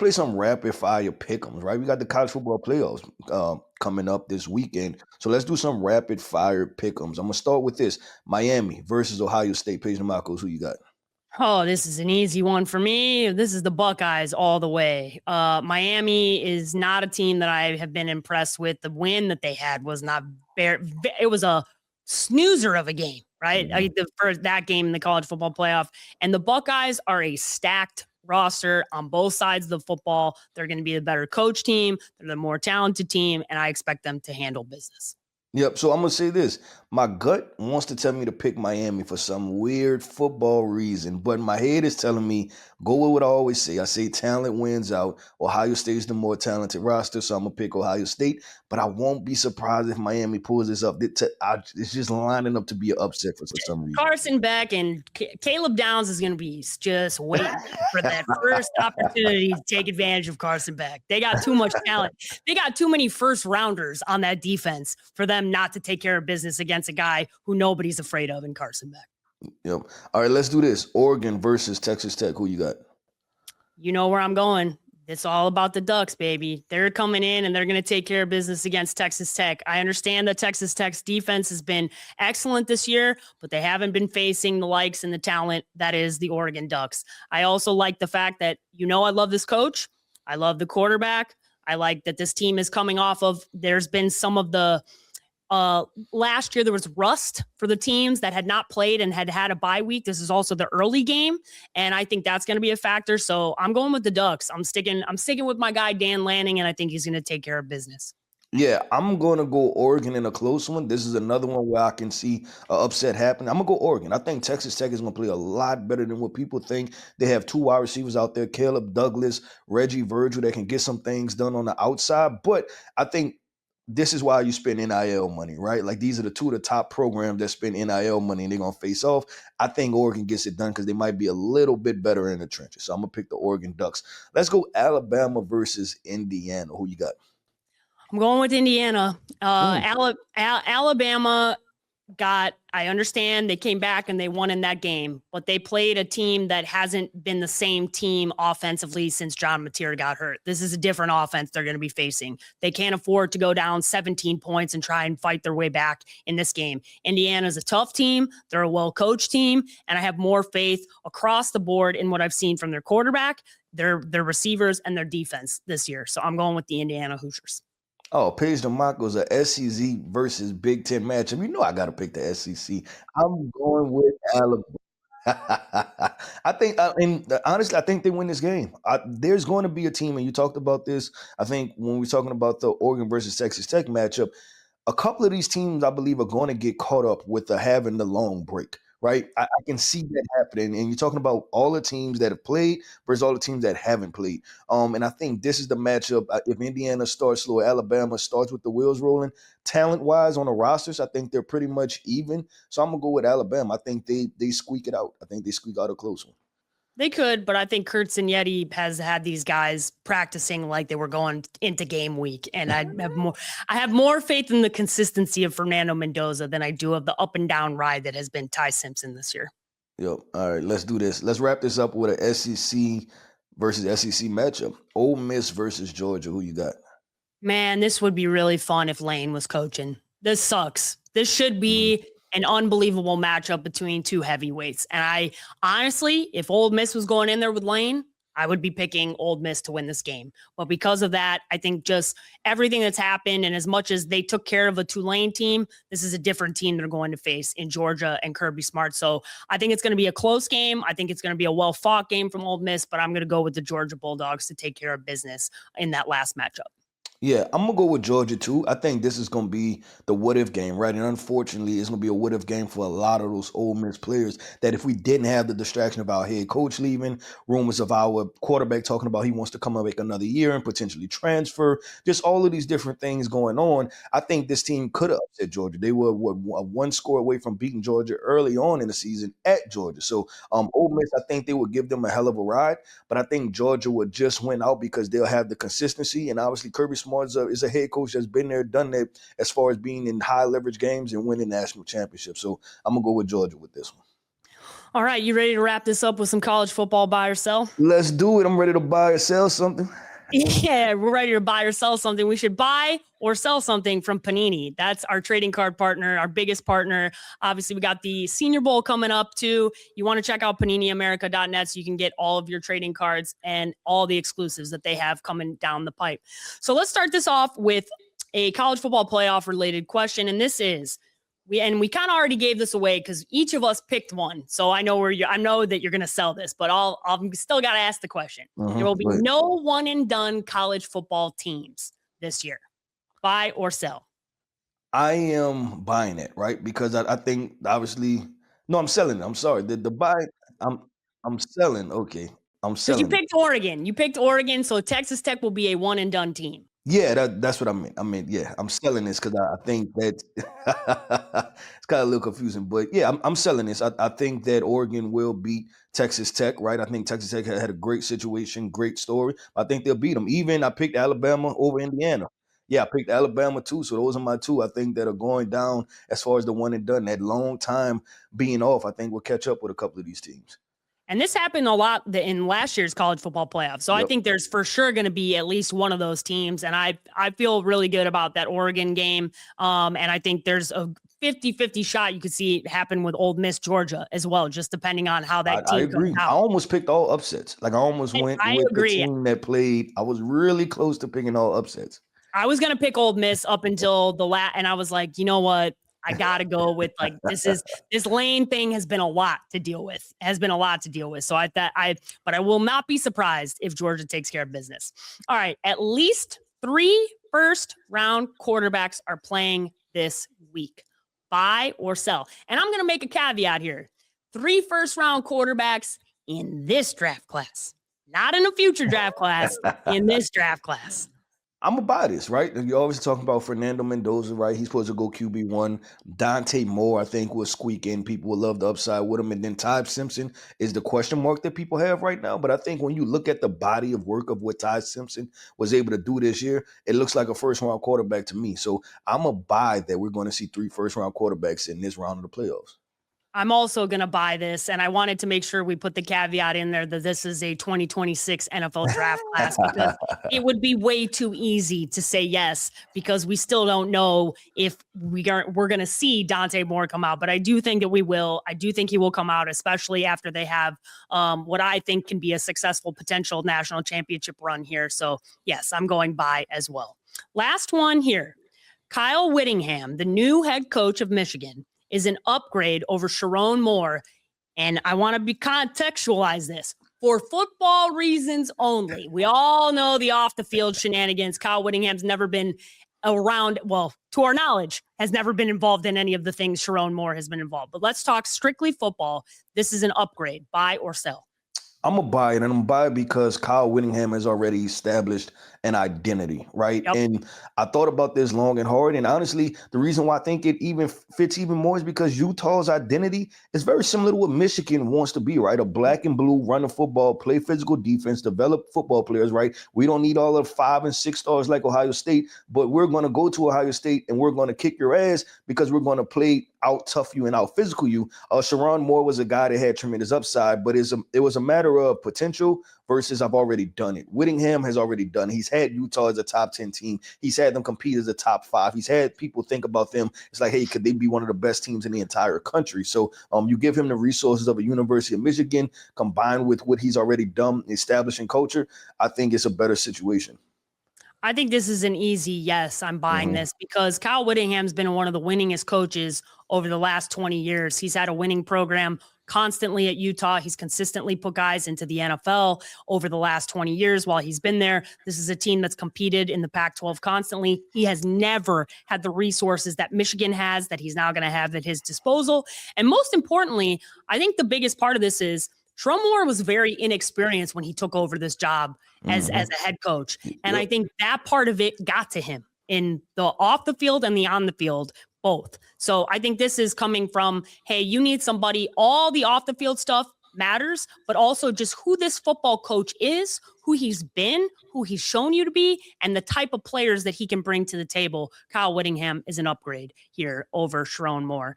play some rapid fire pick'ems, right? We got the college football playoffs coming up this weekend. So let's do some rapid fire pick'ems. I'm gonna start with this: Miami versus Ohio State. Page Marcos, who you got? Oh, this is an easy one for me. This is the Buckeyes all the way. Miami is not a team that I have been impressed with. The win that they had was not it was a snoozer of a game, right? Mhm. The first that game in the college football playoff, and the Buckeyes are a stacked roster on both sides of the football. They're going to be the better coach team. They're the more talented team, and I expect them to handle business. Yep. So I'm gonna say this: my gut wants to tell me to pick Miami for some weird football reason, but my head is telling me go with what I always say. I say talent wins out. Ohio State's the more talented roster, so I'm gonna pick Ohio State. But I won't be surprised if Miami pulls this up. It's just lining up to be an upset for some reason. Carson Beck and Caleb Downs is going to be just waiting for that first opportunity to take advantage of Carson Beck. They got too much talent. They got too many first rounders on that defense for them not to take care of business against a guy who nobody's afraid of in Carson Beck. Yep. All right, let's do this: Oregon versus Texas Tech. Who you got? You know where I'm going. It's all about the Ducks, baby. They're coming in and they're going to take care of business against Texas Tech. I understand that Texas Tech's defense has been excellent this year, but they haven't been facing the likes and the talent that is the Oregon Ducks. I also like the fact that, I love this coach. I love the quarterback. I like that this team is coming off of, there's been some of the last year there was rust for the teams that had not played and had a bye week. This is also the early game, and I think that's going to be a factor. So I'm going with the Ducks. I'm sticking with my guy Dan Lanning, and I think he's going to take care of business. Yeah, I'm gonna go Oregon in a close one. This is another one where I can see an upset happening. I'm gonna go Oregon. I think Texas Tech is gonna play a lot better than what people think. They have two wide receivers out there, Caleb Douglas, Reggie Virgil, that can get some things done on the outside. But I think this is why you spend NIL money, right? Like these are the two of the top programs that spend NIL money and they're gonna face off. I think Oregon gets it done because they might be a little bit better in the trenches. So I'm gonna pick the Oregon Ducks. Let's go Alabama versus Indiana. Who you got? I'm going with Indiana. Mm. Alabama I understand they came back and they won in that game, but they played a team that hasn't been the same team offensively since John Mateer got hurt. This is a different offense they're going to be facing. They can't afford to go down 17 points and try and fight their way back in this game. Indiana's a tough team. They're a well-coached team, and I have more faith across the board in what I've seen from their quarterback, their receivers, and their defense this year. So I'm going with the Indiana Hoosiers. Oh, Page DeMarco's a SEC versus Big Ten matchup. You know I got to pick the SEC. I'm going with Alabama. I think, and honestly, I think they win this game. There's going to be a team, and you talked about this. I think when we're talking about the Oregon versus Texas Tech matchup, a couple of these teams, I believe, are going to get caught up with having the long break, right? I can see that happening. And you're talking about all the teams that have played versus all the teams that haven't played. And I think this is the matchup. If Indiana starts slow, Alabama starts with the wheels rolling. Talent-wise on the rosters, I think they're pretty much even. So I'm going to go with Alabama. I think they squeak it out. I think they squeak out a close one. They could, but I think Kurt Signetti has had these guys practicing like they were going into game week, and I have more faith in the consistency of Fernando Mendoza than I do of the up and down ride that has been Ty Simpson this year. Yep. All right, let's do this. Let's wrap this up with an SEC versus SEC matchup. Ole Miss versus Georgia. Who you got? Man, this would be really fun if Lane was coaching. This sucks. This should be an unbelievable matchup between two heavyweights. And I honestly, if Ole Miss was going in there with Lane, I would be picking Ole Miss to win this game. But because of that, I think just everything that's happened, and as much as they took care of a Tulane team, this is a different team they're going to face in Georgia and Kirby Smart. So I think it's going to be a close game. I think it's going to be a well-fought game from Ole Miss, but I'm going to go with the Georgia Bulldogs to take care of business in that last matchup. Yeah, I'm gonna go with Georgia too. I think this is gonna be the what if game, right? And unfortunately, it's gonna be a what if game for a lot of those Ole Miss players. That if we didn't have the distraction of our head coach leaving, rumors of our quarterback talking about he wants to come and make another year and potentially transfer, just all of these different things going on, I think this team could have upset Georgia. They were one score away from beating Georgia early on in the season at Georgia. So Ole Miss, I think they would give them a hell of a ride, but I think Georgia would just win out because they'll have the consistency, and obviously Kirby Smart is a head coach that's been there, done that as far as being in high leverage games and winning national championships. So I'm gonna go with Georgia with this one. All right, you ready to wrap this up with some college football buy or sell? Let's do it. I'm ready to buy or sell something. Yeah, we're ready to buy or sell something. We should buy or sell something from Panini. That's our trading card partner, our biggest partner. Obviously, we got the Senior Bowl coming up too. You want to check out paniniamerica.net so you can get all of your trading cards and all the exclusives that they have coming down the pipe. So let's start this off with a college football playoff related question. And this is we kind of already gave this away because each of us picked one. So I know I know that you're gonna sell this, but I'm still gotta ask the question. There will be But no one and done college football teams this year. Buy or sell. I am buying it, right? Because I think obviously, no, I'm selling it. I'm sorry. The buy, I'm I'm selling. Okay. I'm Because you selling it. picked Oregon. You picked Oregon, so Texas Tech will be a one and done team. Yeah, that's what I meant. I mean, yeah, I'm selling this because I think that it's kind of a little confusing, but yeah, I'm selling this. I think that Oregon will beat Texas Tech, right? I think Texas Tech had a great situation, great story. I think they'll beat them. Even I picked Alabama over Indiana. Yeah, I picked Alabama too. So those are my two. I think that are going down as far as the one and done. That long time being off, I think we'll catch up with a couple of these teams. And this happened a lot in last year's college football playoff. So I Yep. think there's for sure going to be at least one of those teams. And I feel really good about that Oregon game. And I think there's a 50-50 shot you could see it happen with Old Miss Georgia as well, just depending on how I, that I team comes agree. I out. almost picked all upsets. Like I almost went I with the agree. team that played. I was really close to picking all upsets. I was gonna pick Old Miss up until and I was like, you know what? I gotta go with this lane thing has been a lot to deal with. Has been a lot to deal with. So but I will not be surprised if Georgia takes care of business. All right, at least 3 first round quarterbacks are playing this week. Buy or sell. And I'm gonna make a caveat here: 3 first round quarterbacks in this draft class, not in a future draft class. In this draft class. I'm gonna buy this, right? And you're always talking about Fernando Mendoza, right? He's supposed to go QB1. Dante Moore, I think, will squeak in. People will love the upside with him. And then Ty Simpson is the question mark that people have right now. But I think when you look at the body of work of what Ty Simpson was able to do this year, it looks like a first round quarterback to me. So I'm gonna buy that we're going to see 3 first round quarterbacks in this round of the playoffs. I'm also going to buy this. And I wanted to make sure we put the caveat in there that this is a 2026 NFL draft class because it would be way too easy to say yes because we still don't know if we're going to see Dante Moore come out. But I do think that we will. I do think he will come out, especially after they have what I think can be a successful potential national championship run here. So, yes, I'm going by as well. Last one here. Kyle Whittingham, the new head coach of Michigan, is an upgrade over Sharon Moore. And I want to be contextualize this for football reasons only. We all know the off the field shenanigans. Kyle Whittingham's never been around, well, to our knowledge, has never been involved in any of the things Sharon Moore has been involved. But let's talk strictly football. This is an upgrade, buy or sell. I'm gonna buy it, and I'm gonna buy it because Kyle Whittingham has already established an identity, right? Yep. And I thought about this long and hard, and honestly, the reason why I think it even fits even more is because Utah's identity is very similar to what Michigan wants to be, right? A black and blue, run the football, play physical defense, develop football players, right? We don't need all of 5 and 6 stars like Ohio State, but we're gonna go to Ohio State and we're gonna kick your ass because we're gonna play out tough you and out physical you. Sharon Moore was a guy that had tremendous upside, but it was a matter of potential versus I've already done it. Whittingham has already done it. He's had Utah as a top 10 team. He's had them compete as a top 5. He's had people think about them. It's like, hey, could they be one of the best teams in the entire country? So you give him the resources of a University of Michigan combined with what he's already done, establishing culture. I think it's a better situation. I think this is an easy yes. I'm buying Mhm. this because Kyle Whittingham's been one of the winningest coaches over the last 20 years. He's had a winning program constantly at Utah. He's consistently put guys into the NFL over the last 20 years while he's been there. This is a team that's competed in the Pac-12 constantly. He has never had the resources that Michigan has that he's now going to have at his disposal. And most importantly, I think the biggest part of this is Sharon Moore was very inexperienced when he took over this job as Mhm. a head coach. And I Yep. think that part of it got to him in the off the field and the on the field, both. So I think this is coming from, hey, you need somebody, all the off the field stuff matters, but also just who this football coach is, who he's been, who he's shown you to be, and the type of players that he can bring to the table. Kyle Whittingham is an upgrade here over Sharon Moore.